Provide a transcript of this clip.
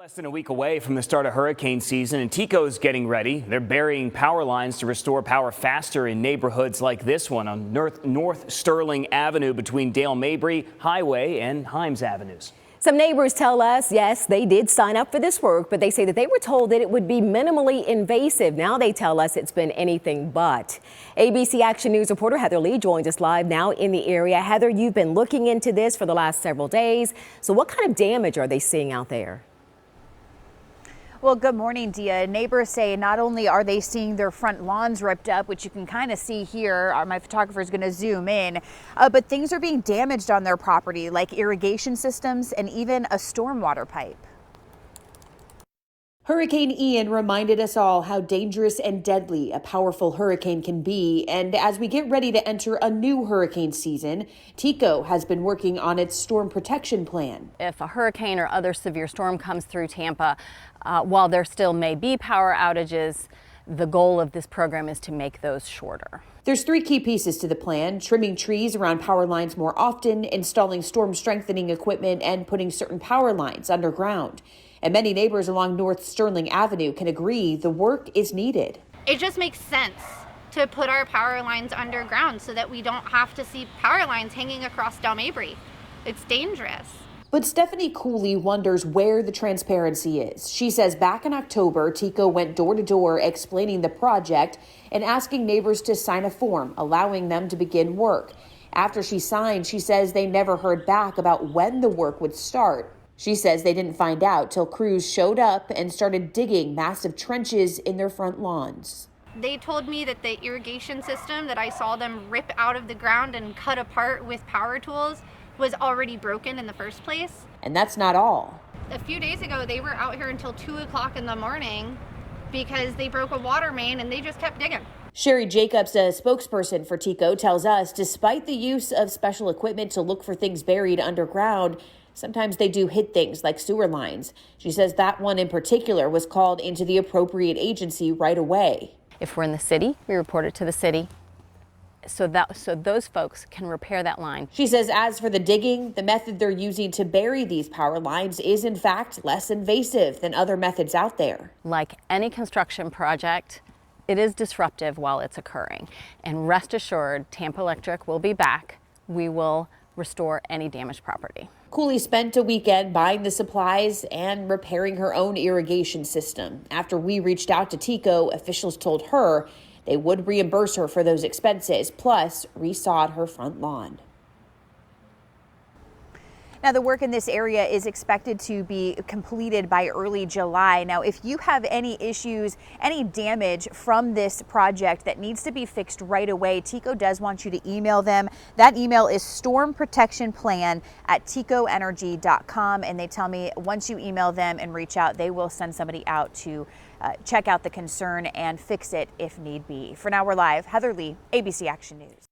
Less than a week away from the start of hurricane season, and TECO's getting ready. They're burying power lines to restore power faster in neighborhoods like this one on North Sterling Avenue between Dale Mabry Highway and Himes Avenues. Some neighbors tell us, yes, they did sign up for this work, but they say that they were told that it would be minimally invasive. Now they tell us it's been anything but. ABC Action News reporter Heather Lee joins us live now in the area. Heather, you've been looking into this for the last several days. So what kind of damage are they seeing out there? Well, good morning, Dia. Neighbors say not only are they seeing their front lawns ripped up, which you can kind of see here, my photographer is going to zoom in, but things are being damaged on their property, like irrigation systems and even a stormwater pipe. Hurricane Ian reminded us all how dangerous and deadly a powerful hurricane can be. And as we get ready to enter a new hurricane season, TECO has been working on its storm protection plan. If a hurricane or other severe storm comes through Tampa, while there still may be power outages, the goal of this program is to make those shorter. There's three key pieces to the plan: trimming trees around power lines more often, installing storm strengthening equipment, and putting certain power lines underground. And many neighbors along North Sterling Avenue can agree the work is needed. It just makes sense to put our power lines underground so that we don't have to see power lines hanging across Dale Mabry. It's dangerous. But Stephanie Cooley wonders where the transparency is. She says back in October, TECO went door to door explaining the project and asking neighbors to sign a form, allowing them to begin work. After she signed, she says they never heard back about when the work would start. She says they didn't find out till crews showed up and started digging massive trenches in their front lawns. They told me that the irrigation system that I saw them rip out of the ground and cut apart with power tools was already broken in the first place. And that's not all. A few days ago, they were out here until 2 o'clock in the morning because they broke a water main and they just kept digging. Cherie Jacobs, a spokesperson for TECO, tells us despite the use of special equipment to look for things buried underground, sometimes they do hit things like sewer lines. She says that one in particular was called into the appropriate agency right away. If we're in the city, we report it to the city so those folks can repair that line. She says as for the digging, the method they're using to bury these power lines is in fact less invasive than other methods out there. Like any construction project, it is disruptive while it's occurring. And rest assured, Tampa Electric will be back. We will restore any damaged property. Cooley spent a weekend buying the supplies and repairing her own irrigation system. After we reached out to TECO, officials told her they would reimburse her for those expenses, plus resod her front lawn. Now, the work in this area is expected to be completed by early July. Now, if you have any issues, any damage from this project that needs to be fixed right away, TECO does want you to email them. That email is stormprotectionplan@tecoenergy.com. And they tell me once you email them and reach out, they will send somebody out to check out the concern and fix it if need be. For now, we're live. Heather Lee, ABC Action News.